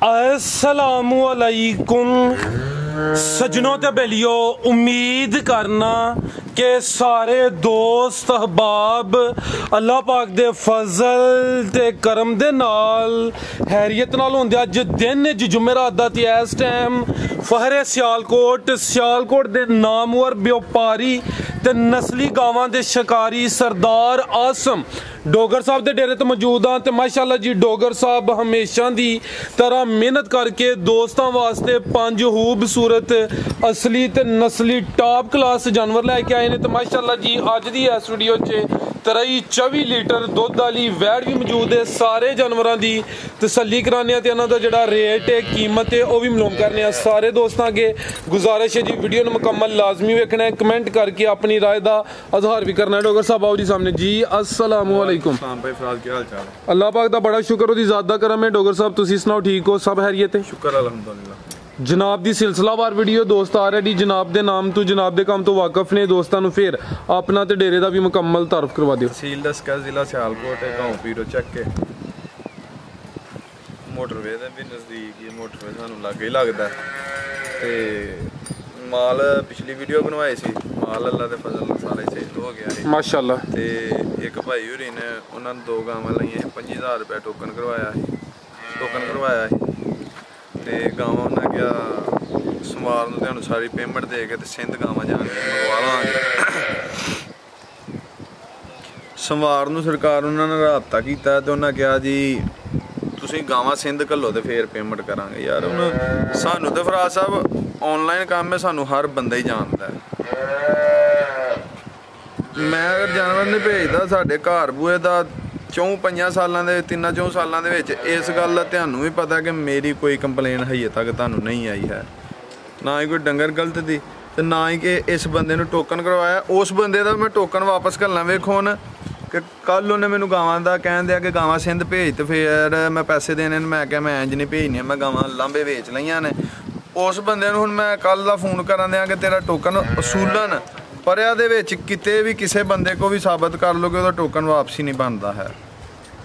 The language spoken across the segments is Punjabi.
अस्सलामुअलैकुम सजनों ते बेलियो, उम्मीद करना कि सारे दोस्त अहबाब अल्लाह पाक दे फजल ते करम दे नाल हैरियत नाल होंदे। अज दिन जुमेरात दा ते इस टाइम फहरे सियालकोट दे नामवर व्यापारी ते नस्ली गावां दे शिकारी सरदार आसम डोगर साहब के डेरे तो मौजूद हाँ। तो माशाअल्लाह जी डोगर साहब हमेशा की तरह मेहनत करके दोस्तों वास्ते 5 खूबसूरत असली ते नस्ली टॉप क्लास जानवर लैके आए ने। तो माशाअल्लाह जी अज की इस वीडियो 24 लीटर दुध वाली वैड़ भी मौजूद है। सारे जानवरों की तसल्ली कराने ते इन्हां दा जिहड़ा रेट है कीमत है वह भी मालूम करने। सारे दोस्तों अगे गुजारिश है जी वीडियो ने मुकम्मल लाजमी वेखना है, कमेंट करके अपनी राय का इजहार भी करना है। डोगर साहब आओ जी सामने जी। अस्सलाम वालेकुम। अल्लाह पाक दा बड़ा शुक्र ओदी ज़ात दा करम है। डोगर साहब तुसीं सुनाओ ठीक हो, सब खैरियत है? शुक्र अल्हम्दुलिल्लाह। जनाब दी सिलसिलावार वीडियो दोस्त ऑलरेडी जनाब दे नाम तो जनाब दे काम तो वाकफ ने। दोस्तों फिर अपना ते डेरे दा भी मुकम्मल तारफ करवा दियो। तहसील दसका जिला सियालकोट है, गांव पीरो चक के मोटरवे दे भी नज़दीक ही, मोटरवे सानू लागे ही लगदा ते माल पिछली वीडियो बनवाई सी, माल अल्लाह दे फजल नाल सारे सही हो गया है माशाअल्लाह। ते एक भाई होरी ने उन्होंने 2 गावां लईआं, 25,000 रुपया टोकन करवाया है ते गावां उन्हें क्या सोमवार नूं तुहानूं सारी पेमेंट दे के ते सिंध गावां जाणियां मंगवा लांगे। सोमवार नूं सरकार उन्होंने राबता कीता ते उन्हें कहा जी तुसीं गावां सिंध घल्लो ते फिर पेमेंट करांगे। यार हुण सानूं ते फराज साहब ऑनलाइन काम है, सानूं हर बंदा ही जानदा है। मैं अगर जानवर नहीं भेजदा साडे घर बूहे दा 4-5 सालां दे 3-4 सालां दे विच इस गल दा तुहानूं भी पता कि मेरी कोई कंप्लेन हजे तक तुहानूं नहीं आई है, ना ही कोई डंगर गलत दी ते ना ही कि इस बंदे नूं टोकन करवाया। उस बंदे दा मैं टोकन वापस करना वेखो हुण कि कल उन्हें मैनू गावां दा कहन दिया कि गावां सिंध भेज, तो फिर मैं पैसे देने मैं क्या मैं इंज नहीं भेजनियां, मैं गावां लांबे वेच लईआं ने। उस बंदे नूं हुण मैं कल दा फोन करां दियां कि तेरा टोकन असूलन परिया दे विच किते भी किसी बंदे को भी साबित कर लो कि उसदा टोकन वापसी नहीं बनता है।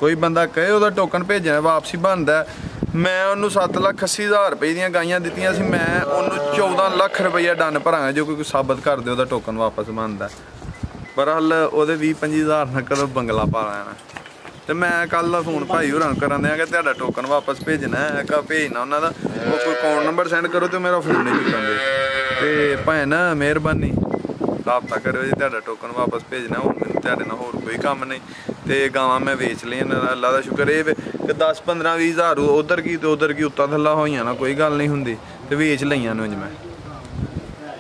कोई बंदा कहे उसदा टोकन भेजना वापसी बनता है। मैं उन्होंने 7,80,000 रुपये दी गाइयां दित्तियां सी, मैं उन्होंने 14 लाख रुपया डन भरांगा जो कोई साबित कर दे उसदा टोकन वापस बनता। पर हल वो 20-25,000 न कदों बंगला पा लेना। तो मैं कल फोन भाई होरां करां दियां कि तुहाडा टोकन वापस भेजना है, क्या भेजना उन्हों का वो कोई अकाउंट नंबर सेंड करो तो मेरा फोन नहीं चुकांदे। तो भैन मेहरबानी राबता करो जी, तुहाडा टोकन वापस भेजना। हुण मैनूं तुहाडे नाल होर कोई कम्म नहीं ते गावां मैं वेच लईआं, अल्लाह दा शुक्र है कि 10-15-20,000 उधर की तो उधर की उत्ता थल्ला होईआं ना, कोई गल नहीं हुंदी ते वेच लईआं ने मैं।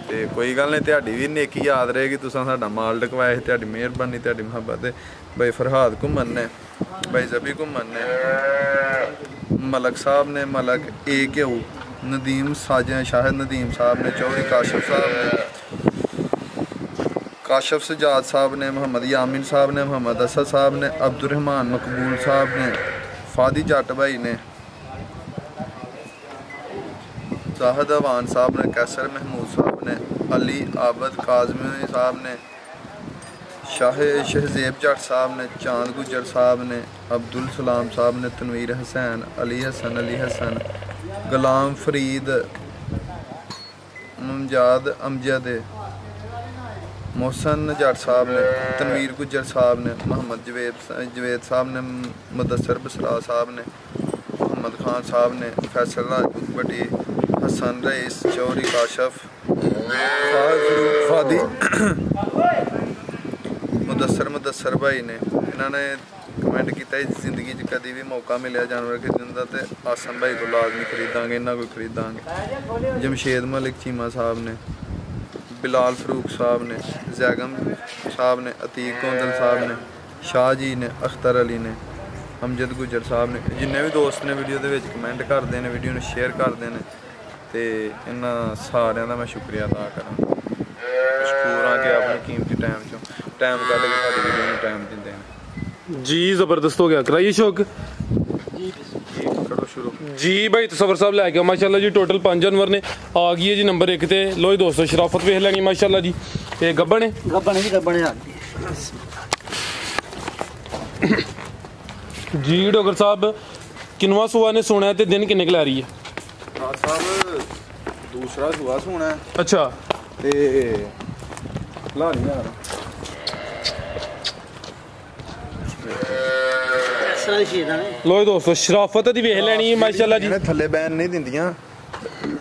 ते कोई गल नहीं, तुहाडी भी नेकी याद रहेगी, तुसां साडा माल ढकवाया, तुहाडी मेहरबानी तुहाडी मुहब्बत है। भाई फरहाद घुम्मन ने, भाई जबी घुम्मन ने, मलक साहब ने, मलक ए घ्यू, नदीम साजन शाहिद नदीम साहब ने, चौधरी काशिफ साहब ने, काशिफ सजाद साहब ने, मोहम्मद यामिन साहब ने, मोहम्मद असद साहब ने, अब्दुलरहमान मकबूल साहब ने, फादी जट भाई ने, जाहिद अवान साहब ने, कैसर महमूद साहब ने, अली आबद काजमी साहब ने, शहजेब जट साहब ने, चांद गुजर साहब ने, अब्दुल सलाम साहब ने, तनवीर हसैन, अली हसन, गुलाम फरीद, मुमजाद अमजद, मोहसन जट साहब ने, तनवीर गुजर साहब ने, मोहम्मद जवेद साहब ने, मुदस्सर बसरा साहब ने, मोहम्मद खान साहब ने, फैसल राजपूत भट्टी, हसन रईस, चौधरी काशफ, फादी मुदस्सर भाई ने। इन्होंने कमेंट किया जिंदगी कभी भी मौका मिले जानवर खरीदने का तो आसम भाई को लाजमी खरीदांगे, इन्ना कोई खरीदांगे। जमशेद मलिक चीमा साहब ने, बिलाल फरूक साहब ने, जैगम साहब ने, अतीक गोंदल साहब ने, शाह जी ने, अख्तर अली ने, अमजद गुजर साहब ने। जिन्ने भी दोस्त ने वीडियो के कमेंट करते हैं, वीडियो में शेयर करते हैं, तो इन्होंने सारिਆਂ का मैं शुक्रिया अदा करा। मशकूर हाँ कि अपने कीमती टाइम चो टाइम कढ़ के साडी वीडियो में टाइम देंदे हैं जी। जबरदस्त हो गया, कराइए शौक जी भाई। तो सबर साहब लैके माशाल्लाह जी टोटल 5 जानवर ने आ गई है जी नंबर 1 ते। लो जी दोस्तों शराफत वेख लैनी माशाल्लाह जी। ये गब्बन है जी डोगर साहब ਕਿੰਨਵਾਂ ਸੂਆ ਨੇ ਸੋਣਾ ਤੇ ਦਿਨ ਕਿੰਨੇ ਕੁ ਲੈ ਰਹੀ ਹੈ? ਸਾਹਿਬ ਦੂਸਰਾ ਸੂਆ ਸੋਣਾ। ਅੱਛਾ ਤੇ ਲਾ ਨਹੀਂ ਯਾਰ ਲੋ ਦੋਸਤੋ ਸ਼ਰਾਫਤ ਦੀ ਵੇਖ ਲੈਣੀ ਹੈ ਮਾਸ਼ਾਅੱਲਾ ਜੀ। ਥੱਲੇ ਬੈਨ ਨਹੀਂ ਦਿੰਦੀਆਂ,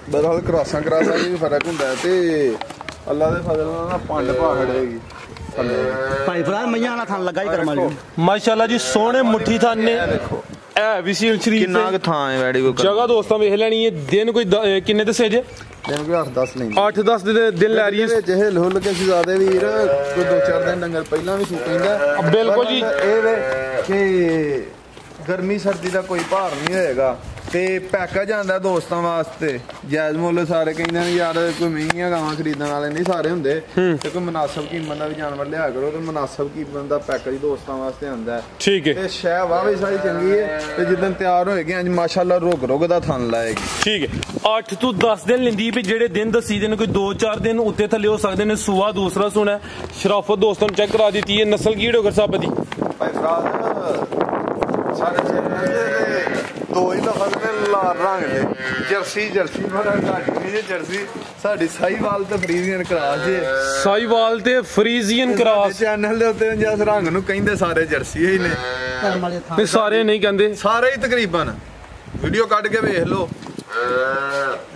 ਬਦਲ ਕਰਾਸਾਂ ਵੀ ਫਰਕ ਹੁੰਦਾ ਤੇ ਅੱਲਾ ਦੇ ਫਜ਼ਲ ਨਾਲ ਨਾ ਪੰਡ ਪਾ ਖੜੇਗੀ ਭਾਈ ਫਰਾਦ ਮਈਆਂ ਵਾਲਾ ਥਾਂ ਲੱਗਾ ਹੀ ਕਰਮ ਵਾਲੀ ਮਾਸ਼ਾਅੱਲਾ ਜੀ। ਸੋਹਣੇ ਮੁੱਠੀ ਥਾਂ ਨੇ, ਇਹ ਵੀ ਸੀਲ ਸ਼ਰੀਫ ਕਿੰਨਾ ਕੁ ਥਾਂ ਹੈ ਵੈੜੀ ਕੋਈ ਜਗ੍ਹਾ ਦੋਸਤਾਂ ਵੇਖ ਲੈਣੀ ਹੈ। ਦਿਨ ਕੋਈ ਕਿੰਨੇ ਦੱਸੇ ਜੇ? ਦਿਨ ਕੋਈ 8-10 ਨਹੀਂ 8-10 ਦੇ ਦਿਨ ਲੈ ਰਹੀ ਹੈ। ਜਿਹੇ ਹੁੱਲ ਕੇ ਸ਼ਹਜ਼ਾਦੇ ਵੀਰ ਕੋਈ 2-4 ਦਿਨ ਡੰਗਰ ਪਹਿਲਾਂ ਵੀ ਸੂ ਪੈਂਦਾ। ਬਿਲਕੁਲ ਜੀ। ਇਹ ਵੇ ਕਿ ਗਰਮੀ ਸਰਦੀ ਦਾ ਕੋਈ ਭਾਰ ਨਹੀਂ ਹੋਏਗਾ ਤੇ ਪੈਕੇਜ ਆਂਦਾ ਦੋਸਤਾਂ ਵਾਸਤੇ ਜਾਇਜ਼ ਮੁੱਲ। ਸਾਰੇ ਕਹਿੰਦੇ ਨੇ ਯਾਰ ਕੋਈ ਮਹਿੰਗੀਆਂ ਗਾਵਾਂ ਖਰੀਦਣ ਵਾਲੇ ਨਹੀਂ ਸਾਰੇ ਹੁੰਦੇ ਤੇ ਕੋਈ ਮੁਨਾਸਬ ਕੀਮਤ ਦਾ ਵੀ ਜਾਨਵਰ ਲਿਆ ਕਰੋ ਤੇ ਮੁਨਾਸਬ ਕੀਮਤ ਦਾ ਪੈਕੇਜ ਦੋਸਤਾਂ ਵਾਸਤੇ ਆਂਦਾ। ਠੀਕ ਹੈ ਤੇ ਸ਼ੈ ਵਾਹ ਵੀ ਸਾਰੀ ਚੰਗੀ ਹੈ ਤੇ ਜਿੱਦਣ ਤਿਆਰ ਹੋਏਗੀ ਅੱਜ ਮਾਸ਼ਾਅੱਲਾ ਰੁਗ ਦਾ ਥਣ ਲਾਏਗੀ। ਠੀਕ ਹੈ 8 ਤੋਂ 10 ਦਿਨ ਲੈਂਦੀ ਵੀ ਜਿਹੜੇ ਦਿਨ ਦੱਸੀ ਦੇ ਨੇ ਕੋਈ 2-4 ਦਿਨ ਉੱਤੇ ਥੱਲੇ ਹੋ ਸਕਦੇ ਨੇ। ਸੂਆ ਦੂਸਰਾ ਸੁਣਾ ਸ਼ਰਾਫਤ ਦੋਸਤਾਂ ਨੂੰ ਚੈੱਕ ਕਰਾ ਦਿੱਤੀ ਹੈ। ਨਸਲ ਕੀ ਡੋਗਰ ਸਾਹਿਬ ਦੀ? ਭਾਈ ਫਰਾਦ ਸਾਡੇ ਚੈਨਲ ਦੇ ਦੋ ਹੀ ਲਫ਼ਜ਼ ਨੇ ਲਾਲ ਰੰਗ ਦੇ ਜਰਸੀ ਬੜਾ ਘਾਟੀ ਦੀ ਜਰਸੀ ਸਾਡੀ ਸਾਈਵਾਲ ਤੇ ਫਰੀਜ਼ੀਅਨ ਕਰਾਸ ਜੇ। ਸਾਈਵਾਲ ਤੇ ਫਰੀਜ਼ੀਅਨ ਕਰਾਸ ਚੈਨਲ ਦੇ ਉੱਤੇ ਜਿਸ ਰੰਗ ਨੂੰ ਕਹਿੰਦੇ ਸਾਰੇ ਜਰਸੀ ਹੀ ਨੇ। ਨਹੀਂ ਸਾਰੇ ਨਹੀਂ ਕਹਿੰਦੇ, ਸਾਰੇ ਹੀ ਤਕਰੀਬਨ ਵੀਡੀਓ ਕੱਢ ਕੇ ਵੇਖ ਲਓ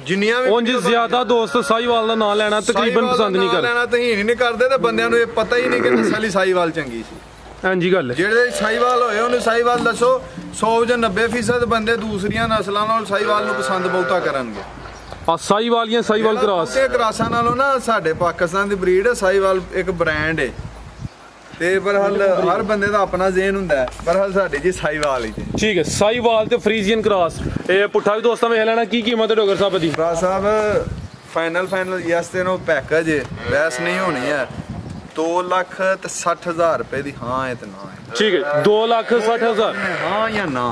ਜਿੰਨੀਆਂ ਵੀ। ਉਂਝ ਜ਼ਿਆਦਾ ਦੋਸਤ ਸਾਈਵਾਲ ਦਾ ਨਾਮ ਲੈਣਾ ਤਕਰੀਬਨ ਪਸੰਦ ਨਹੀਂ ਕਰਦੇ, ਲੈਣਾ ਤਹੀਨ ਨਹੀਂ ਕਰਦੇ ਤੇ ਬੰਦਿਆਂ ਨੂੰ ਇਹ ਪਤਾ ਹੀ ਨਹੀਂ ਕਿ ਨਸਲ ਹੀ ਸਾਈਵਾਲ ਚੰਗੀ ਸੀ। ਹਾਂਜੀ ਗੱਲ। ਜਿਹੜੇ ਸਾਈਵਾਲ ਹੋਏ ਉਹਨੂੰ ਸਾਈਵਾਲ ਦੱਸੋ 100 ਜਾਂ 90% ਬੰਦੇ ਦੂਸਰੀਆਂ ਨਸਲਾਂ ਨਾਲ ਸਾਈਵਾਲ ਨੂੰ ਪਸੰਦ ਬਹੁਤਾ ਕਰਨਗੇ। ਆ ਸਾਈਵਾਲ ਕਰਾਸ ਤੇ ਕਰਾਸਾਂ ਨਾਲੋਂ ਨਾ ਸਾਡੇ ਪਾਕਿਸਤਾਨ ਦੀ ਬਰੀਡ ਹੈ ਸਾਈਵਾਲ ਇੱਕ ਬ੍ਰਾਂਡ ਹੈ ਤੇ ਬਰਹਲ ਹਰ ਬੰਦੇ ਦਾ ਆਪਣਾ ਜ਼ੇਨ ਹੁੰਦਾ ਬਰਹਲ ਸਾਡੀ ਜੀ ਸਾਈਵਾਲ ਹੀ। ਠੀਕ ਹੈ ਸਾਈਵਾਲ ਤੇ ਫਰੀਜ਼ੀਅਨ ਕਰਾਸ। ਇਹ ਪੁੱਠਾ ਵੀ ਦੋਸਤਾਂ ਵੇਖ ਲੈਣਾ ਕੀ ਕੀਮਤ ਹੈ ਡੋਗਰ ਸਾਹਿਬ ਦੀ? ਭਰਾ ਸਾਹਿਬ ਫਾਈਨਲ ਯਸ ਤੇ ਨੋ ਪੈਕੇਜ ਹੈ, ਬਹਿਸ ਨਹੀਂ ਹੋਣੀ ਹੈ। 2,60,000 ਰੁਪਏ ਦੀ ਹਾਂ ਹੈ ਤੇ ਨਾ ਹੈ। ਠੀਕ ਹੈ 2,60,000 ਹਾਂ ਜਾਂ ਨਾ।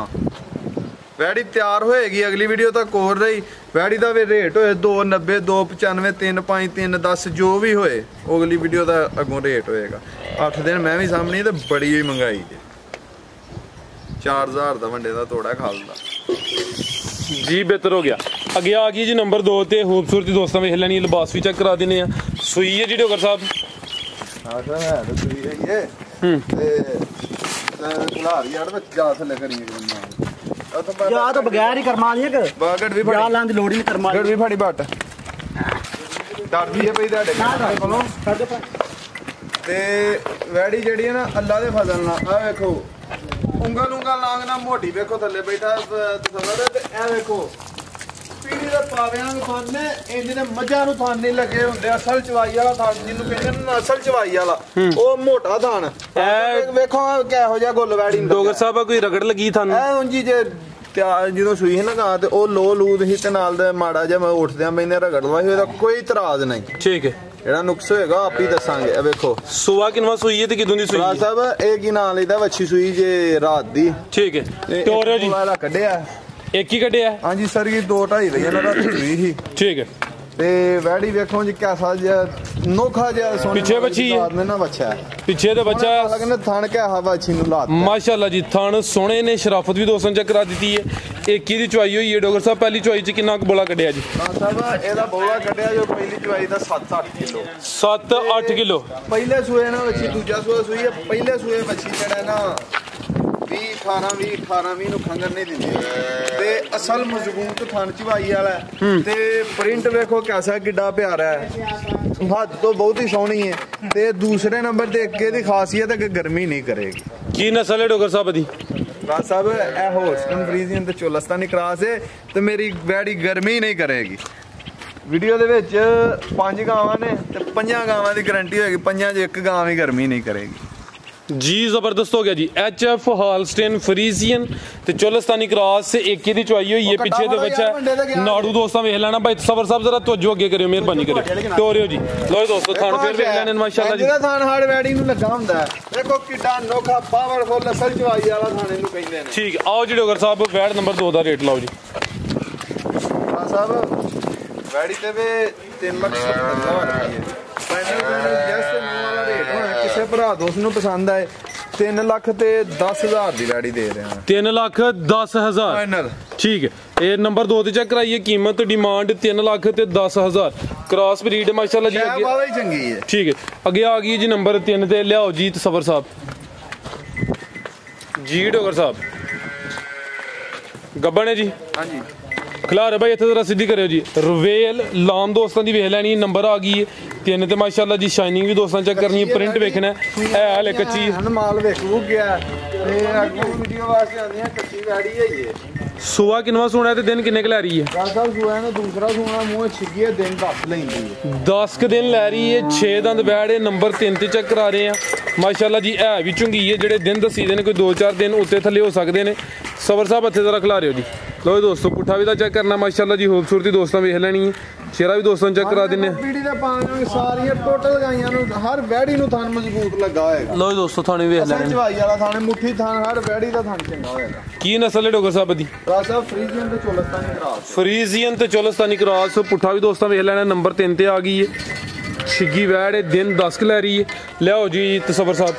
ਵੈੜੀ ਤਿਆਰ ਹੋਏਗੀ ਅਗਲੀ ਵੀਡੀਓ ਤੱਕ ਹੋਰ ਰਹੀ। ਵੈੜੀ ਦਾ ਵੀ ਰੇਟ ਹੋਏ 290 295 353 310 ਜੋ ਵੀ ਹੋਏ ਅਗਲੀ ਵੀਡੀਓ ਦਾ ਅੱਗੋਂ ਰੇਟ ਹੋਏਗਾ। 8 ਦਿਨ ਮੈਂ ਵੀ ਸਾਹਮਣੇ ਤੇ ਬੜੀ ਹੀ ਮੰਗਾਈ ਜੇ 4000 ਦਾ ਵੰਡੇ ਦਾ ਤੋੜਾ ਖਾਲਦਾ ਜੀ। ਬਿਹਤਰ ਹੋ ਗਿਆ। ਅੱਗੇ ਆ ਗਈ ਜੀ ਨੰਬਰ 2 ਤੇ ਖੂਬਸੂਰਤੀ ਦੋਸਤਾਂ ਵੇਖ ਲੈਣੀ। ਲਿਬਾਸ ਵੀ ਚੈੱਕ ਕਰਾ ਦਿੰਦੇ ਆ। ਸੂਈ ਹੈ ਜੀ ਡੋਗਰ ਸਾਹਿਬ? ਹਾਂ ਸਰ ਹੈ ਤਾਂ ਸੂਈ ਹੈ ਤੇ ਖਲਾਰ ਯਾਰ ਵਿੱਚ ਜਾ ਥੱਲੇ ਕਰੀਏ ਜਾਂ ਤਾਂ ਬਗੈਰ ਹੀ ਕਰਮਾ ਲੀਆਂ ਕਿ ਬਾਗੜ ਵੀ ਜਾਂ ਲਾਂ ਦੀ ਲੋੜ ਹੀ ਨਹੀਂ ਕਰਮਾ ਗੜ ਵੀ ਫੜੀ ਬੱਟ ਡਰਦੀ ਹੈ ਪਈ ਤੁਹਾਡੇ ਕੋਲੋਂ। ਤੇ ਵੈੜੀ ਜਿਹੜੀ ਹੈ ਨਾ ਅੱਲਾ ਦੇ ਫਜ਼ਲ ਨਾਲ ਆ ਵੇਖੋ ਉਂਗਲ ਲਾਂਗਣਾ ਮੋਟੀ ਵੇਖੋ ਥੱਲੇ ਬੈਠਾ ਤਸਵਰ ਤੇ ਇਹ ਵੇਖੋ ਪੀੜੀ ਦੇ ਪਾਵਿਆਂ ਨੂੰ ਥਾਨੇ ਇੰਜ ਦੇ ਮੱਝਾਂ ਨੂੰ ਥਾਨੇ ਲੱਗੇ ਹੁੰਦੇ। ਅਸਲ ਚਵਾਈ ਵਾਲਾ ਥਾਨ ਜਿਹਨੂੰ ਕਹਿੰਦੇ ਨੇ ਅਸਲ ਚਵਾਈ ਵਾਲਾ ਉਹ ਮੋਟਾ ਥਾਨ ਵੇਖੋ ਕਿਹੋ ਜਿਹਾ ਗੁੱਲ ਵੈੜੀ ਡੋਗਰ ਸਾਹਿਬ ਕੋਈ ਰਗੜ ਲੱਗੀ ਤੁਹਾਨੂੰ? ਐ ਉਂਜੀ ਜੇ ਜਦੋਂ ਸੂਈ ਹੈ ਨਾ ਗਾ ਤੇ ਉਹ ਲੋ ਲੂਦ ਹੀ ਤੇ ਨਾਲ ਦੇ ਮਾੜਾ ਜਿਹਾ ਮੈਂ ਉੱਠਦਿਆਂ ਮੈਨੇ ਰਗੜ ਲਵਾਈ ਉਹਦਾ ਕੋਈ ਇਤਰਾਜ਼ ਨਹੀਂ। ਠੀਕ ਹੈ ਜਿਹੜਾ ਨੁਕਸ ਹੋਏਗਾ ਆਪ ਹੀ ਦੱਸਾਂਗੇ। ਇਹ ਵੇਖੋ ਸੂਆ ਕਿੰਨਵਾ ਸੂਈ ਹੈ ਤੇ ਕਿਦੋਂ ਦੀ ਸੂਈ ਹੈ? ਸਾਹਿਬ ਇਹ ਕੀ ਨਾਂ ਲੈਦਾ ਵੱਛੀ ਸੂਈ ਜੇ ਰਾਤ ਦੀ। ਠੀਕ ਹੈ ਤੋਰਿਓ ਜੀ। ਕੱਢਿਆ ਇੱਕ ਹੀ ਕੱਢਿਆ? ਹਾਂਜੀ ਸਰ ਜੀ 2-2.5 ਵਜੇ ਨਾਲ ਰਾਤ ਸੂਈ ਸੀ। ਠੀਕ ਹੈ ਤੇ ਵੈੜੀ ਵੇਖੋ ਜੀ ਕਿਹਦਾ ਜਿਹਾ ਨੋਖਾ ਜਿਹਾ ਸੋਨੇ ਪਿੱਛੇ ਬੱਚੀ ਨੇ ਨਾ ਬੱਚਾ ਪਿੱਛੇ ਤੇ ਬੱਚਾ ਲੱਗਦਾ ਥਣ ਕਿਹਾ ਹਵਾ ਛੀ ਨੂੰ ਲਾਤ ਮਾਸ਼ਾਅੱਲਾ ਜੀ। ਥਣ ਸੋਹਣੇ ਨੇ। ਸ਼ਰਾਫਤ ਵੀ ਦੋਸਤਾਂ ਚੈੱਕ ਕਰਾ ਦਿੱਤੀ ਹੈ। ਇੱਕ ਹੀ ਦੀ ਚੁਆਈ ਹੋਈ ਹੈ ਡੋਗਰ ਸਾਹਿਬ। ਪਹਿਲੀ ਚੁਆਈ ਚ ਕਿੰਨਾ ਕੁ ਬੋਲਾ ਕੱਢਿਆ ਜੀ? ਸਾਹਿਬ ਇਹਦਾ ਬੋਲਾ ਕੱਢਿਆ ਜੋ ਪਹਿਲੀ ਚੁਆਈ ਦਾ 7-8 ਕਿਲੋ 7-8 ਕਿਲੋ। ਪਹਿਲੇ ਸੂਏ ਨਾਲ ਵੱਛੀ ਦੂਜਾ ਸੂਆ ਸੂਈ ਹੈ। ਪਹਿਲੇ ਸੂਏ ਵੱਛੀ ਜਿਹੜਾ ਨਾ 18-20 ਨੂੰ ਖੰਗਰ ਨਹੀਂ ਦਿੰਦੀ ਤੇ ਅਸਲ ਮਜ਼ਬੂਤ ਥਣ ਚਵਾਈ ਵਾਲਾ ਤੇ ਪ੍ਰਿੰਟ ਵੇਖੋ ਕਿਹਦਾ ਕਿੱਡਾ ਪਿਆਰਾ ਹੈ। ਹੱਦ ਤੋਂ ਬਹੁਤ ਹੀ ਸੋਹਣੀ ਹੈ ਤੇ ਦੂਸਰੇ ਨੰਬਰ ਤੇ ਅੱਗੇ ਦੀ ਖਾਸੀਅਤ ਹੈ ਕਿ ਗਰਮੀ ਨਹੀਂ ਕਰੇਗੀ। ਕੀ ਨਸਲ ਹੈ ਡੋਗਰ ਸਾਹਿਬ ਦੀ? ਰਾਜ ਸਾਹਿਬ ਇਹ ਹੋਲਸਟਨ ਫਰੀਜ਼ੀਅਨ ਤੇ ਚੋਲਸਤਾਨੀ ਕਰਾਸ ਹੈ ਤੇ ਮੇਰੀ ਵੈੜੀ ਗਰਮੀ ਨਹੀਂ ਕਰੇਗੀ। ਵੀਡੀਓ ਦੇ ਵਿੱਚ 5 ਗਾਵਾਂ ਨੇ ਤੇ 5 ਗਾਵਾਂ ਦੀ ਗਾਰੰਟੀ ਹੋਏਗੀ। 5 ਚ ਇੱਕ ਗਾਂ ਵੀ ਗਰਮੀ ਨਹੀਂ ਕਰੇਗੀ ਜੀ। ਜ਼ਬਰਦਸਤ ਹੋ ਗਿਆ ਜੀ। HF ਹਾਲਸਟੇਨ ਫਰੀਜ਼ੀਅਨ ਤੇ ਚੋਲਸਤਾਨੀ ਕਰਾਸ ਇੱਕ ਹੀ ਦੀ ਚੁਆਈ ਹੋਈ ਹੈ। ਪਿੱਛੇ ਦੇ ਵਿੱਚ ਨਾੜੂ ਦੋਸਤਾਂ ਵੇਖ ਲੈਣਾ ਭਾਈ ਸਬਰ ਸਾਹਿਬ ਜ਼ਰਾ ਤਵੱਜੋ ਅੱਗੇ ਕਰਿਓ ਮਿਹਰਬਾਨੀ ਕਰਿਓ। ਤੋਰਿਓ ਜੀ। ਲੋ ਦੋਸਤੋ ਥਾਣ ਫੇਰ ਵੇਖ ਲੈਣੇ ਮਾਸ਼ਾਅੱਲਾ ਜੀ। ਜਿਹੜਾ ਥਾਣ ਹਾਰਡ ਵੈਡੀ ਨੂੰ ਲੱਗਾ ਹੁੰਦਾ ਦੇਖੋ ਕਿੱਡਾ ਨੋਖਾ ਪਾਵਰਫੁਲ ਅਸਲ ਚਵਾਈ ਵਾਲਾ ਥਾਣ ਇਹਨੂੰ ਕਹਿੰਦੇ ਨੇ। ਠੀਕ ਆਓ ਜੀ ਡੋਗਰ ਸਾਹਿਬ ਵੈੜ ਨੰਬਰ 2 ਦਾ ਰੇਟ ਲਾਓ ਜੀ। ਸਾਹਿਬ ਵੈੜੀ ਤੇ ਵੀ 3,70,000 ਰੁਪਏ ਫਾਈਨਲ ਜੈਸ ਤੇ ਨਵਾਂ ਵਾਲਾ ਰੇਟ ਹੋਣਾ। ਕਿਸੇ ਭਰਾ ਦੋਸਤ ਨੂੰ ਪਸੰਦ ਆਏ 3 ਲੱਖ ਤੇ 10,000 ਦੀ ਵੈੜੀ ਦੇ ਰਹੇ ਹਾਂ। 3,10,000 ਫਾਈਨਲ। ਠੀਕ ਹੈ, ਇਹ ਨੰਬਰ 2 ਤੇ ਚੈੱਕ ਕਰਾਈਏ। ਕੀਮਤ ਡਿਮਾਂਡ 3,10,000 ਕ੍ਰਾਸ ਬਰੀਡ ਮਾਸ਼ਾਅੱਲਾ ਜੀ। ਅੱਗੇ ਵਾਲਾ ਹੀ ਚੰਗੀ ਹੈ। ਠੀਕ ਹੈ, ਅੱਗੇ ਆ ਗਈ ਜੀ ਨੰਬਰ 3 ਤੇ। ਲਿਆਓ ਜੀ ਤਸਵਰ ਸਾਹਿਬ ਜੀ। ਡੋਗਰ ਸਾਹਿਬ ਗੱਬਣ ਹੈ ਜੀ। ਹਾਂਜੀ ਖਿਲਾਰ ਭਾਈ ਇੱਥੇ ਜ਼ਰਾ ਸਿੱਧੀ ਕਰਿਓ ਜੀ। ਰਵੇਲ ਲਾਮ ਦੋਸਤਾਂ ਦੀ ਵੇਖ ਲੈਣੀ। ਨੰਬਰ ਆ ਗਈ 3 ਤੇ ਮਾਸ਼ਾਅੱਲਾ ਜੀ। ਸ਼ਾਈਨਿੰਗ ਵੀ ਦੋਸਤਾਂ ਚੈੱਕ ਕਰਨੀ ਹੈ। ਪ੍ਰਿੰਟ ਵੇਖਣਾ ਹੈ ਹਲੇ ਕੱਚੀ ਮਾਲ ਵੇਖੂ ਗਿਆ ਤੇ ਅੱਗੋਂ ਵੀਡੀਓ ਵਾਸਤੇ ਆਉਂਦੀਆਂ ਕੱਚੀ ਵੈੜੀ ਹੈ ਇਹ। ਸੁਆ ਕਿੰਨਵਾ ਸੋਣਾ ਤੇ ਦਿਨ ਕਿੰਨੇ ਕ ਲੈ ਰਹੀ ਹੈ? ਗੱਲ ਸਾਹਿਬ ਸੁਆ ਨੇ ਦੂਸਰਾ ਸੋਣਾ ਮੂੰਹ ਛਿੱਗੀ ਹੈ। ਦਿਨ 10 ਲੈਂਦੀ ਹੈ। 10 ਕ ਦਿਨ ਲੈ ਰਹੀ ਹੈ। 6 ਦੰਦ ਬੈੜ ਨੰਬਰ 3 ਤੇ ਚੈੱਕ ਕਰਾ ਰਹੇ ਆ ਮਾਸ਼ਾਅੱਲਾ ਜੀ। ਹੈ ਵੀ ਚੁੰਗੀ ਹੈ। ਜਿਹੜੇ ਦਿਨ ਦੱਸੀ ਦੇ ਨੇ ਕੋਈ 2-4 ਦਿਨ ਉੱਤੇ ਥੱਲੇ ਹੋ ਸਕਦੇ ਨੇ। ਸਬਰ ਸਾਹਿਬ ਇੱਥੇ ਜ਼ਰਾ ਖਿਲਾ ਰਿਓ ਜੀ। ਲੋ ਦੋਸਤੋ ਪੁੱਠਾ ਵੀ ਦਾ ਚੈੱਕ ਕਰਨਾ ਮਾਸ਼ਾਅੱਲਾ ਜੀ। ਖੂਬਸੂਰਤੀ ਦੋਸਤਾਂ ਵੇਖ ਲੈਣੀ ਹੈ। ਚਿਹਰਾ ਵੀ ਦੋਸਤਾਂ ਚੈੱਕ ਕਰਾ ਦਿੰਨੇ। ਪੀੜੀ ਦੇ ਪਾਣੀ ਸਾਰੀਆਂ ਟੋਟਲ ਗਾਈਆਂ ਨੂੰ ਹਰ ਵੈੜੀ ਨੂੰ ਥਣ ਮਜ਼ਬੂਤ ਲੱਗਾ ਹੋਏਗਾ। ਲੋ ਦੋਸਤੋ ਥਾਣੇ ਵੇਖ ਲੈਣੇ। ਚਵਾਈ ਵਾਲਾ ਥਾਣੇ ਮੁੱਠੀ ਥਣ ਹਰ ਵੈੜੀ ਦਾ ਥਣ ਚੰਗਾ ਹੋਏਗਾ। ਕੀ ਨਸਲ ਹੈ ਡੋਗਰ ਸਾਹਿਬ ਦੀ? ਰਾਸਾ ਫਰੀਜ਼ੀਅਨ ਤੇ ਚੋਲਸਤਾਨੀ ਕਰਾਸ। ਫਰੀਜ਼ੀਅਨ ਤੇ ਚੋਲਸਤਾਨੀ ਕਰਾਸ। ਪੁੱਠਾ ਵੀ ਦੋਸਤਾਂ ਵੇਖ ਲੈਣਾ। ਨੰਬਰ 3 ਤੇ ਆ ਗਈ ਹੈ। ਛਿੱਗੀ ਵੈੜ ਹੈ। ਦਿਨ 10 ਕ ਲੈ ਰਹੀ ਹੈ। ਲਿਆਓ ਜੀ ਤਸਵਰ ਸਾਹਿਬ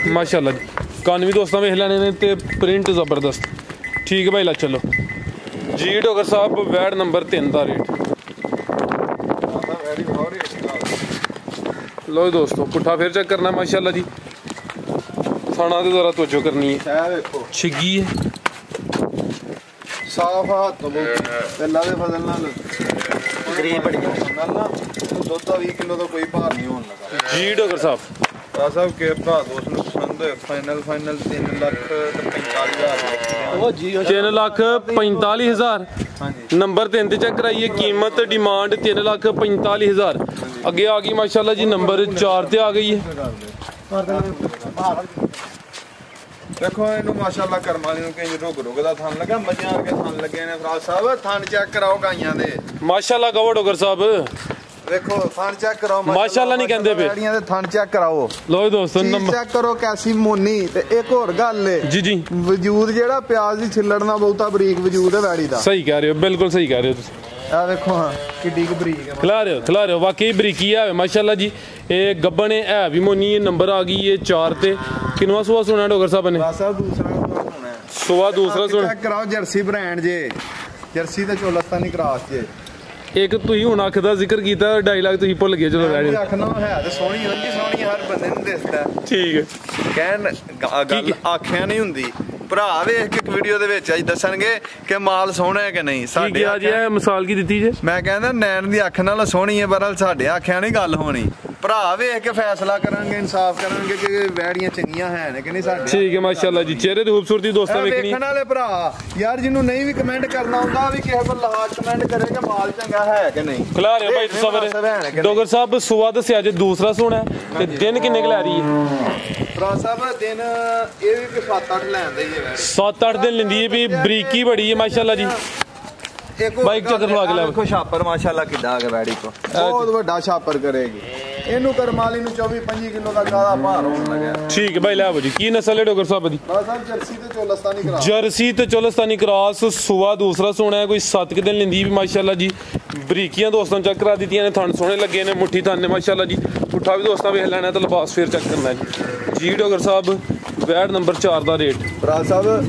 ਮਾਸ਼ਾਅੱਲਾ ਜੀ। ਕੰਨ ਵੀ ਦੋਸਤਾਂ ਵੇਖ ਲੈਣੇ ਨੇ ਤੇ ਪ੍ਰਿੰਟ ਜ਼ਬਰਦਸਤ। ਠੀਕ ਹੈ ਭਾਈ ਲਾ ਚਲੋ ਜੀ। ਡੋਗਰ ਸਾਹਿਬ ਵੈੜ ਨੰਬਰ 3 ਦਾ ਰੇਟ। ਲੋ ਦੋਸਤੋ ਪੁੱਠਾ ਫਿਰ ਚੈੱਕ ਕਰਨਾ ਮਾਸ਼ਾਅੱਲਾ ਜੀ। ਥਾਣਾ ਤੇ ਜ਼ਰਾ ਤਵੱਜੋ ਕਰਨੀ ਹੈ। ਇਹ ਵੇਖੋ ਛਿੱਗੀ ਹੈ। ਸਾਫ ਹੱਥ ਤੋਂ ਤੇ ਲਾ ਦੇ ਫਜ਼ਲ ਨਾਲ ਗਰੀਬ ਬੜੀ ਨਾਲ ਨਾ ਦੁੱਧ ਦਾ 20 ਕਿਲੋ ਦਾ ਕੋਈ ਭਾਰ ਨਹੀਂ ਹੋਣ ਲੱਗਾ ਜੀ। ਡੋਗਰ ਸਾਹਿਬ ਸਾਹਿਬ ਕੇ ਭਰਾ ਦੋਸਤ ਨੂੰ ਪਸੰਦ ਹੋਏ ਫਾਈਨਲ 3,45,000 ਉਹ ਜੀ 3,45,000 ਹਾਂਜੀ। ਨੰਬਰ 3 ਤੇ ਚੈੱਕ ਕਰਾਈਏ। ਕੀਮਤ ਡਿਮਾਂਡ 3,45,000 ਅੱਗੇ ਆ ਗਈ ਮਾਸ਼ਾਅੱਲਾ ਜੀ। ਨੰਬਰ 4 ਤੇ ਆ ਗਈ ਹੈ। ਦੇਖੋ ਇਹਨੂੰ ਮਾਸ਼ਾਅੱਲਾ ਕਰਮਾਂ ਨੂੰ ਕਈ ਰੁਗ ਦਾ ਥਣ ਲੱਗਾ। ਮੱਝਾਂ ਵਰਗੇ ਥਣ ਲੱਗੇ ਨੇ ਫਰਾਜ਼ ਸਾਹਿਬ। ਥਣ ਚੈੱਕ ਕਰਾਓ ਗਾਈਆਂ ਦੇ ਮਾਸ਼ਾਅੱਲਾ ਕਹੋ ਡੋਗਰ ਸਾਹਿਬ। ਦੇਖੋ ਥਣ ਚੈੱਕ ਕਰਾਓ। ਮਾਸ਼ਾਅੱਲਾ ਨਹੀਂ ਕਹਿੰਦੇ ਪਏ। ਵੈੜੀਆਂ ਦੇ ਥਣ ਚੈੱਕ ਕਰਾਓ। ਲੋ ਦੋਸਤੋ ਨੰਬਰ ਚੈੱਕ ਕਰੋ ਕੈਸੀ ਮੋਨੀ। ਤੇ ਇੱਕ ਹੋਰ ਗੱਲ ਏ ਜੀ ਜੀ। ਵਜੂਦ ਜਿਹੜਾ ਪਿਆਜ਼ ਦੀ ਛਿੱਲੜ ਨਾਲ ਬਹੁਤਾ ਬਰੀਕ ਵਜੂਦ ਹੈ ਵੈੜੀ ਦਾ। ਸਹੀ ਕਹਿ ਰਹੇ ਹੋ, ਬਿਲਕੁਲ ਸਹੀ ਕਹਿ ਰਹੇ ਹੋ ਤੁਸੀਂ। ਆ ਵੇਖੋ ਹਾਂ ਕਿੱਡੀ ਕੁ ਬਰੀਕ ਹੈ। ਖਿਲਾ ਰਹੇ ਹੋ ਵਾਕਈ ਬਰੀਕੀ ਹੈ ਮਾਸ਼ਾਅੱਲਾ ਜੀ। ਇਹ ਗੱਬਣ ਹੈ ਵੀ ਮੋਨੀ ਹੈ। ਨੰਬਰ ਆ ਗਈ ਹੈ 4 ਤੇ। ਕਿੰਨਵਾ ਸੁਆ ਸੁਣਾ ਡੋਗਰ ਸਾਹਿਬ ਨੇ? ਸਾਹਿਬ ਦੂਸਰਾ ਹੋਣਾ ਸੁਆ ਦੂਸਰਾ ਸੁਣਾ। ਚੈੱਕ ਕਰਾਓ ਜਰਸੀ ਬ੍ਰਾਂਡ ਜੇ। ਜਰਸੀ ਤੇ ਚੋਲਸਤਾਨੀ ਕਰਾਸ ਜੇ। ਇੱਕ ਤੁਸੀਂ ਹੁਣ ਅੱਖ ਦਾ ਜ਼ਿਕਰ ਕੀਤਾ ਡਾਇਲੌਗ ਤੁਸੀਂ ਭੁੱਲ ਗਏ। ਚਲੋ ਰਹਿਣ ਅੱਖ ਨਾ ਹੈ ਤੇ ਸੋਹਣੀ ਹੁੰਦੀ ਸੋਹਣੀ ਹਰ ਬੰਦੇ ਨੂੰ ਦਿਸਦਾ। ਠੀਕ ਹੈ। ਕਹਿਣ ਗੱਲ ਆਖਿਆ ਨਹੀਂ ਹੁੰਦੀ। ਭਰਾ ਵੇਖ ਕੇ ਵੀਡੀਓ ਦੇ ਵਿੱਚ ਅੱਜ ਦੱਸਣਗੇ ਕਿ ਮਾਲ ਸੋਹਣਾ ਹੈ ਕਿ ਨਹੀਂ। ਸਾਡੇ ਆ ਜੀ ਇਹ ਮਿਸਾਲ ਕੀ ਦਿੱਤੀ ਜੇ? ਮੈਂ ਕਹਿੰਦਾ ਨੈਣ ਦੀ ਅੱਖ ਨਾਲ ਸੋਹਣੀ ਹੈ ਪਰ ਸਾਡੇ ਆਖਿਆ ਨਹੀਂ ਗੱਲ ਹੋਣੀ। ਭਰਾ ਵੇਖ ਕੇ ਫੈਸਲਾ ਕਰਾਂਗੇ ਇਨਸਾਫ ਕਰਾਂਗੇ ਕਿ ਵੈੜੀਆਂ ਚੰਗੀਆਂ ਹੈ ਨੇ ਕਿ ਨਹੀਂ ਸਾਡੇ। ਠੀਕ ਹੈ ਮਾਸ਼ਾਅੱਲਾ ਜੀ। ਚਿਹਰੇ ਦੀ ਖੂਬਸੂਰਤੀ ਦੋਸਤਾਂ ਵੇਖਣੀ। ਵੇਖਣ ਵਾਲੇ ਭਰਾ ਯਾਰ ਜਿਹਨੂੰ ਨਹੀਂ ਵੀ ਕਮੈਂਟ ਕਰਨਾ ਆਉਂਦਾ ਵੀ ਕਿਸੇ ਕੋਲ ਲਾਜ ਕਮੈਂਟ ਕਰੇ ਕਿ ਮਾਲ ਚੰਗਾ ਹੈ ਕਿ ਨਹੀਂ। ਖਿਲਾ ਰਹੇ ਭਾਈ ਤਸਵਰ। ਡੋਗਰ ਸਾਹਿਬ ਸੁਆ ਦੱਸਿਆ ਜੇ ਦੂਸਰਾ ਸੋਣਾ ਤੇ ਦਿਨ ਕਿੰਨੇ ਕ ਲੈ ਰਹੀ ਹੈ? ਭਰਾ ਸਾਹਿਬ ਦਿਨ ਇਹ ਵੀ 7-8 ਲੈਂਦੇ ਹੀ ਹੈ। 7-8 ਦਿਨ ਲੈਂਦੀ ਹੈ ਵੀ ਬਰੀਕੀ ਬੜੀ ਹੈ ਮਾਸ਼ਾਅੱਲਾ ਜੀ। ਬਾਈਕ ਚੱਕਰ ਲਵਾ ਕੇ ਲੈ। ਦੇਖੋ ਛਾਪਰ ਮਾਸ਼ਾਅੱਲਾ ਕਿੱਦਾਂ ਆ ਗਿਆ ਵੈੜੀ ਕੋ। ਬਹੁਤ ਵੱਡਾ ਛਾਪਰ ਕਰੇਗੀ। ਇਹਨੂੰ ਕਰਮਾਲੀ ਨੂੰ 24-25 ਕਿਲੋ ਦਾ ਕਾਲਾ ਭਾਰ ਹੋਣ ਲੱਗਿਆ। ਠੀਕ ਹੈ ਭਾਈ ਲੈ ਆਵੋ ਜੀ। ਕੀ ਨਸਲ ਹੈ ਡੋਗਰ ਸਾਹਿਬ ਦੀ? ਜਰਸੀ ਤੇ ਚੋਲਸਤਾਨੀ ਕਰਾਸ। ਜਰਸੀ ਤੇ ਚੋਲਸਤਾਨੀ ਕਰਾਸ। ਸੁਆ ਦੂਸਰਾ ਸੋਣਾ ਹੈ। ਕੋਈ 7 ਕੁ ਦਿਨ ਲੈਂਦੀ ਵੀ ਮਾਸ਼ਾਅੱਲਾ ਜੀ। ਬਰੀਕੀਆਂ ਦੋਸਤਾਂ ਚੈੱਕ ਕਰਾ ਦਿੱਤੀਆਂ ਨੇ। ਥਣ ਸੋਹਣੇ ਲੱਗੇ ਨੇ। ਮੁੱਠੀ ਥਣ ਨੇ ਮਾਸ਼ਾਅੱਲਾ ਜੀ। ਪੁੱਠਾ ਵੀ ਦੋਸਤਾਂ ਵੇਖ ਲੈਣਾ ਤਾਂ ਲਿਬਾਸ ਫੇਰ ਚੈੱਕ ਕਰਨਾ ਜੀ। ਡੋਗਰ ਸਾਹਿਬ ਵੈੜ ਨੰਬਰ 4 ਦਾ ਰੇਟ। ਭਰਾ ਸਾਹਿਬ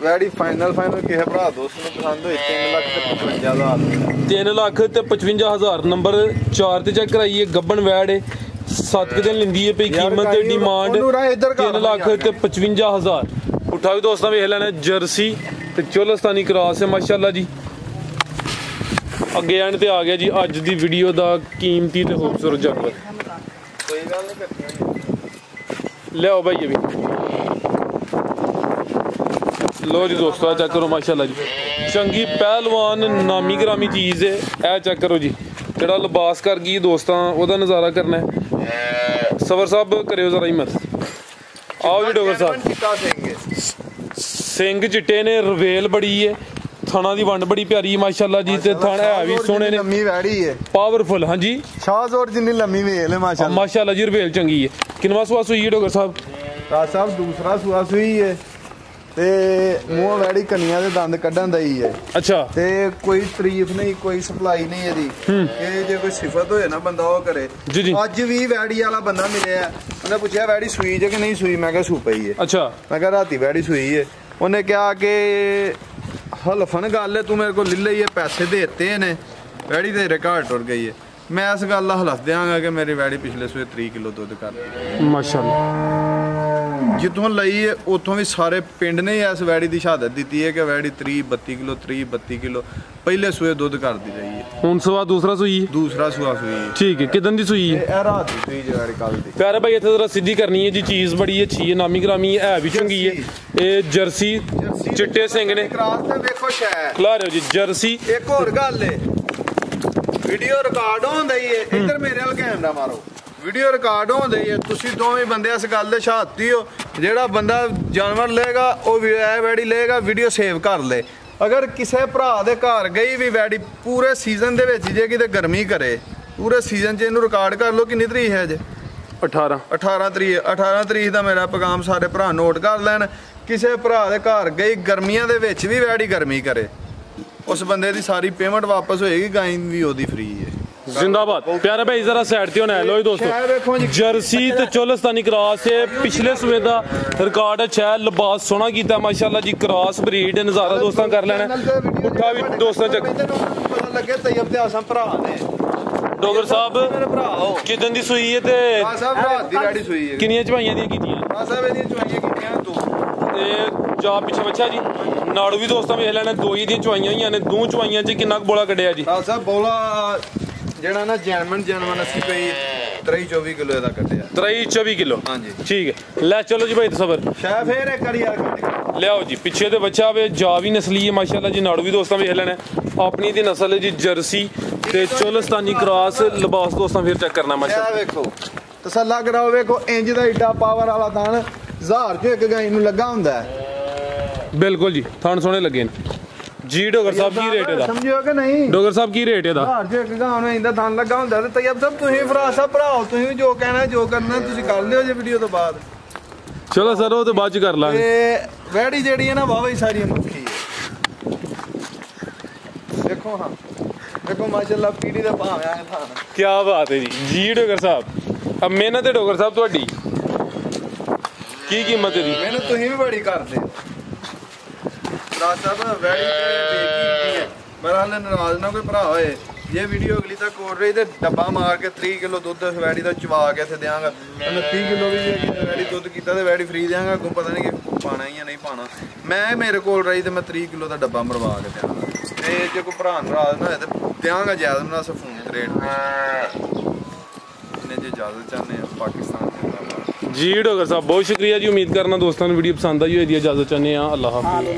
ਵੈੜੀ ਫਾਈਨਲ ਕਿਸੇ ਭਰਾ ਦੋਸਤ ਨੂੰ ਪਸੰਦ ਹੋਏ 3,55,000 3,55,000 ਨੰਬਰ 4 ਤੇ ਚੈੱਕ ਕਰਾਈਏ। ਗੱਬਣ ਵੈੜ 7 ਦਿਨ ਲੈਂਦੀ ਹੈ ਪਈ। ਕੀਮਤ ਤੇ ਡਿਮਾਂਡ 3,55,000 ਪੁੱਠਾ ਵੀ ਦੋਸਤਾਂ ਵੇਖ ਲੈਣਾ। ਜਰਸੀ ਤੇ ਚੋਲਸਤਾਨੀ ਕਰਾਸ ਹੈ ਮਾਸ਼ਾਅੱਲਾ ਜੀ। ਅੱਗੇ ਐਂਡ ਤੇ ਆ ਗਿਆ ਜੀ ਅੱਜ ਦੀ ਵੀਡੀਓ ਦਾ ਕੀਮਤੀ ਤੇ ਖੂਬਸੂਰਤ ਜਾਨਵਰ। ਕੋਈ ਗੱਲ ਨਹੀਂ ਕਰਨੀ। ਲਿਆਓ ਭਾਈ ਇਹ ਵੀ। ਲੋ ਜੀ ਦੋਸਤੋ ਚੈੱਕ ਕਰੋ ਮਾਸ਼ਾਅੱਲਾ ਜੀ। ਚੰਗੀ ਪਹਿਲਵਾਨ ਨਾਮੀ ਗ੍ਰਾਮੀ ਚੀਜ਼ ਹੈ। ਇਹ ਚੈੱਕ ਕਰੋ ਜੀ। ਜਿਹੜਾ ਲਿਬਾਸ ਕਰ ਗਈ ਦੋਸਤਾਂ ਉਹਦਾ ਨਜ਼ਾਰਾ ਕਰਨਾ ਹੈ। ਸਬਰ ਸਾਹਿਬ ਕਰਿਓ ਜ਼ਰਾ ਹਿੰਮਤ। ਆਓ ਜੀ ਡੋਗਰ ਸਾਹਿਬ। ਸਿੰਘ ਚਿੱਟੇ ਨੇ। ਰਵੇਲ ਬੜੀ ਹੈ। ਥਾਣਾ ਦੀ ਵੰਡ ਬੜੀ ਪਿਆਰੀ ਹੈ ਮਾਸ਼ਾਅੱਲਾ ਜੀ। ਤੇ ਥਾਣਾ ਹੈ ਵੀ ਸੋਹਣੇ ਨੇ। ਲੰਮੀ ਵੈੜੀ ਹੈ ਪਾਵਰਫੁਲ। ਹਾਂਜੀ ਸ਼ਾਹਜ਼ੋਰ ਜਿੰਨੀ ਲੰਮੀ ਵੇਲ ਹੈ ਮਾਸ਼ਾਅੱਲਾ। ਮਾਸ਼ਾਅੱਲਾ ਜੀ। ਰਵੇਲ ਚੰਗੀ ਹੈ। ਕਿੰਨਵਾ ਸੁਆ ਸੂਈ ਹੈ ਡੋਗਰ ਸਾਹਿਬ? ਰਾਜ ਸਾਹਿਬ ਦੂਸਰਾ ਸੁਆ ਸੂਈ ਹੈ। ਤੇ ਮੂੰਹ ਵੈੜੀ ਕੰਨੀਆਂ ਦੇ ਦੰਦ ਕੱਢਣ ਦਾ ਹੀ ਹੈ। ਅੱਛਾ ਤੇ ਕੋਈ ਤਾਰੀਫ ਨਹੀਂ, ਕੋਈ ਸਪਲਾਈ ਨਹੀਂ ਇਹਦੀ ਕਿ ਜੇ ਕੋਈ ਸਿਫਤ ਹੋਏ ਨਾ ਬੰਦਾ ਉਹ ਕਰੇ। ਅੱਜ ਵੀ ਵੈੜੀ ਵਾਲਾ ਬੰਦਾ ਮਿਲਿਆ, ਉਹਨੇ ਪੁੱਛਿਆ ਵੈੜੀ ਸੂਈ ਜੇ ਕਿ ਨਹੀਂ ਸੂਈ, ਮੈਂ ਕਿਹਾ ਸੂ ਪਈ ਹੈ। ਅੱਛਾ ਮੈਂ ਕਿਹਾ ਰਾਤੀ ਵੈੜੀ ਸੂਈ ਹੈ। ਉਹਨੇ ਕਿਹਾ ਕਿ ਹਲਫਨ ਗੱਲ ਹੈ, ਤੂੰ ਮੇਰੇ ਕੋਲ ਲੈ ਲਈ ਹੈ, ਪੈਸੇ ਦੇ ਦਿੱਤੇ ਨੇ, ਵੈੜੀ ਦੇ ਰਿਕਾਰਡ ਟੁੱਟ ਗਈ ਹੈ। ਮੈਂ ਇਸ ਗੱਲ ਦਾ ਹਲਫ ਦਿਆਂਗਾ ਕਿ ਮੇਰੀ ਵੈੜੀ ਪਿਛਲੇ ਸੂਏ 30 ਕਿਲੋ ਦੁੱਧ ਕਰਦੀ। ਮਾਸ਼ਾਅੱਲਾ। ਜਿੱਥੋਂ ਲਈ ਹੈ ਉੱਥੋਂ ਵੀ ਸਾਰੇ ਪਿੰਡ ਨੇ ਇਸ ਵੈੜੀ ਦੀ ਸ਼ਹਾਦਤ ਦਿੱਤੀ ਹੈ ਕਿ ਵੈੜੀ 30-32 ਕਿਲੋ 30-32 ਕਿਲੋ ਪਹਿਲੇ ਸੂਏ ਦੁੱਧ ਕਰਦੀ ਰਹੀ ਹੈ। ਹੁਣ ਸਵਾ ਦੂਸਰਾ ਸੂਈ, ਦੂਸਰਾ ਸੂਆ ਸੂਈ ਹੈ। ਠੀਕ ਹੈ। ਕਿਦਨ ਦੀ ਸੂਈ ਹੈ? ਇਹ ਰਾਤ ਦੀ ਸੂਈ ਜਿਹੜੀ ਕੱਲ ਦੀ। ਪਿਆਰੇ ਭਾਈ ਇੱਥੇ ਜ਼ਰਾ ਸਿੱਧੀ ਕਰਨੀ ਹੈ ਜੀ, ਚੀਜ਼ ਬੜੀ ਅੱਛੀ ਹੈ, ਨਾਮੀ ਗ੍ਰਾਮੀ ਹੈ ਵੀ ਚੰਗੀ ਹੈ। ਇਹ ਜਰਸੀ ਚਿੱਟੇ ਸਿੰਘ ਨੇ, ਕ੍ਰਾਸ ਤੇ ਵੇਖੋ ਸ਼ੈ ਖਲਾ ਰਹੇ ਹੋ ਜੀ ਜਰਸੀ। ਇੱਕ ਹੋਰ ਗੱਲ ਹੈ, ਵੀਡੀਓ ਰਿਕਾਰਡ ਹੁੰਦਾ ਹੀ ਹੈ। ਇੱਧਰ ਮੇਰੇ ਵੱਲ ਕੈਮਰਾ ਮਾਰੋ, ਵੀਡੀਓ ਰਿਕਾਰਡ ਹੁੰਦਾ ਹੀ ਹੈ। ਤੁਸੀਂ ਦੋਵੇਂ ਬੰਦੇ ਇਸ ਗੱਲ ਦੇ ਸ਼ਹਾਦਤੀ ਹੋ, ਜਿਹੜਾ ਬੰਦਾ ਜਾਨਵਰ ਲਏਗਾ ਉਹ ਵੈੜੀ ਲਏਗਾ, ਵੀਡੀਓ ਸੇਵ ਕਰ ਲੇ। ਅਗਰ ਕਿਸੇ ਭਰਾ ਦੇ ਘਰ ਗਈ ਵੀ ਵੈੜੀ ਪੂਰੇ ਸੀਜ਼ਨ ਦੇ ਵਿੱਚ ਜੇ ਕਿਤੇ ਗਰਮੀ ਕਰੇ, ਪੂਰੇ ਸੀਜ਼ਨ 'ਚ ਇਹਨੂੰ ਰਿਕਾਰਡ ਕਰ ਲਓ। ਕਿੰਨੀ ਤਰੀਕ ਹੈ ਅੱਜ? 18 ਤਰੀਕ। 18 ਤਰੀਕ ਦਾ ਮੇਰਾ ਪੈਗਾਮ ਸਾਰੇ ਭਰਾ ਨੋਟ ਕਰ ਲੈਣ। ਕਿਸੇ ਭਰਾ ਦੇ ਘਰ ਗਈ ਗਰਮੀਆਂ ਦੇ ਵਿੱਚ ਵੀ ਵੈੜੀ ਗਰਮੀ ਕਰੇ, ਉਸ ਬੰਦੇ ਦੀ ਸਾਰੀ ਪੇਮੈਂਟ ਵਾਪਸ ਹੋਏਗੀ, ਗਾਂ ਵੀ ਉਹਦੀ ਫ੍ਰੀ ਹੈ। जिंदाबाद। प्यारे भाई जरा साइड ते होना है। लो दोस्तों जर्सी ते चोलस्तानी क्रॉस है, पिछले सूबे दा रिकॉर्ड अच्छा है, लिबास सोहना कीता माशाल्लाह जी, क्रॉस ब्रीड नज़ारा दोस्तों कर लेना। उठा भी दोस्तों चक पता लगे तैयब ते आसम भरा ने। डोगर साहब किदन दी सूई है ते साहब रात दी रेडी सूई है। किन्नियां चवाइयां दी कीतियां? साहब एदी चवाइयां कीतियां दो ते जा पीछे बच्चा जी नाड़ू भी दोस्तों वेख लेना, दो ही दी चवाइयां होईयां ने। दो चवाइयां च किन्ना बोला कड्डिया जी? साहब बोला ਜਿਹੜਾ ਨਾ ਜੈਨਮਨ ਅਸੀਂ ਪਈ 23-24 ਕਿਲੋ ਦਾ ਕੱਢਿਆ। 23-24 ਕਿਲੋ, ਹਾਂਜੀ ਠੀਕ ਹੈ। ਲੈ ਚਲੋ ਜੀ ਭਾਈ ਤਸਵਰ ਸ਼ਾਇਦ ਫੇਰ ਇੱਕ ਵਾਰੀ ਯਾਰ ਕੱਢ ਲਿਆਓ ਜੀ। ਪਿੱਛੇ ਤੇ ਬੱਚਾ ਵੇ, ਜਾ ਵੀ ਨਸਲੀ ਹੈ ਮਾਸ਼ਾਅੱਲਾ ਜੀ, ਨਾੜੂ ਵੀ ਦੋਸਤਾਂ ਵੇਖ ਲੈਣਾ। ਆਪਣੀ ਦੀ ਨਸਲ ਹੈ ਜੀ ਜਰਸੀ ਤੇ ਚੋਲਸਤਾਨੀ ਕ੍ਰਾਸ। ਲਿਬਾਸ ਦੋਸਤਾਂ ਫਿਰ ਚੈੱਕ ਕਰਨਾ ਮਾਸ਼ਾਅੱਲਾ। ਵੇਖੋ ਤਸੱਲਾ ਕਰਾਓ, ਵੇਖੋ ਇੰਜ ਦਾ ਏਡਾ ਪਾਵਰ ਵਾਲਾ ਥਣ 1000 ਚ ਇੱਕ ਗਾਈ ਨੂੰ ਲੱਗਾ ਹੁੰਦਾ ਹੈ। ਬਿਲਕੁਲ ਜੀ, ਥਣ ਸੋਹਣੇ ਲੱਗੇ ਨੇ ਜੀ। ਡੋਗਰ ਸਾਹਿਬ ਕੀ ਰੇਟ ਇਹਦਾ? ਸਮਝਿਓ ਕਿ ਨਹੀਂ? ਡੋਗਰ ਸਾਹਿਬ ਕੀ ਰੇਟ ਇਹਦਾ? 1000 ਚ ਇੱਕ ਗਾਂ ਨੂੰ ਇੰਦਾ ਥਣ ਲੱਗਾ ਹੁੰਦਾ। ਤੇ ਤੈਯਬ ਸਾਹਿਬ ਤੁਸੀਂ ਫਰਾਜ਼ ਸਾਹਿਬ ਭਰਾਓ, ਤੁਸੀਂ ਵੀ ਜੋ ਕਹਿਣਾ ਜੋ ਕਰਨਾ ਤੁਸੀਂ ਕਰ ਲਿਓ ਜੇ ਵੀਡੀਓ ਤੋਂ ਬਾਅਦ। ਚਲੋ ਸਰ ਉਹ ਤੇ ਬਾਅਦ ਚ ਕਰ ਲਾਂਗੇ। ਤੇ ਵੈੜੀ ਜਿਹੜੀ ਹੈ ਨਾ ਵਾਵਾ ਹੀ ਸਾਰੀ ਮੱਖੀ ਹੈ। ਦੇਖੋ ਹਾਂ ਦੇਖੋ ਮਾਸ਼ਾਅੱਲਾ ਪੀੜੀ ਦਾ ਭਾਵੇਂ ਆ ਥਾਂ। ਕੀ ਬਾਤ ਹੈ ਜੀ ਡੋਗਰ ਸਾਹਿਬ। ਅਬ ਮਿਹਨਤ ਹੈ ਡੋਗਰ ਸਾਹਿਬ ਤੁਹਾਡੀ। ਕੀ ਕੀਮਤ ਇਹਦੀ? ਮਿਹਨਤ ਤੁਸੀਂ ਵੀ ਬੜੀ ਕਰਦੇ ਹੋ ਰਾਜ ਸਾਹਿਬ। ਵੈੜੀ ਬੇਕੀ ਹੈ, ਮੇਰਾ ਹਾਲੇ ਨਾਰਾਜ਼ ਨਾ ਕੋਈ ਭਰਾ ਹੋਏ। ਜੇ ਵੀਡੀਓ ਅਗਲੀ ਤੱਕ ਹੋ ਰਹੀ ਤੇ ਡੱਬਾ ਮਾਰ ਕੇ 30 ਕਿਲੋ ਦੁੱਧ ਵੈੜੀ ਦਾ ਚਵਾ ਕੇ ਇੱਥੇ ਦਿਆਂਗਾ। 29 ਕਿਲੋ ਵੀ ਜੇ ਵੈੜੀ ਦੁੱਧ ਕੀਤਾ ਤੇ ਵੈੜੀ ਫ੍ਰੀ ਦਿਆਂਗਾ। ਕੋਈ ਪਤਾ ਨਹੀਂ ਕਿ ਪਾਣਾ ਜਾਂ ਨਹੀਂ ਪਾਣਾ। ਮੈਂ ਮੇਰੇ ਕੋਲ ਰਹੀ ਤੇ ਮੈਂ 30 ਕਿਲੋ ਦਾ ਡੱਬਾ ਮਰਵਾ ਕੇ ਦਿਆਂਗਾ। ਤੇ ਜੇ ਕੋਈ ਭਰਾ ਨਾਰਾਜ਼ ਨਾ ਹੋਏ ਤੇ ਦਿਆਂਗਾ ਜਾਇਜ਼ ਨਾਲ ਫੋਨ ਰੇਟ ਨੇ। ਜੇ ਇਜਾਜ਼ਤ ਚਾਹੁੰਦੇ ਆ ਪਾਕਿस्तान जी डोगर साहब बहुत शुक्रिया जी। उम्मीद करना दोस्तों ने वीडियो पसंद आई होगी। इजाजत चाहते हैं। अल्लाह हाफिज़।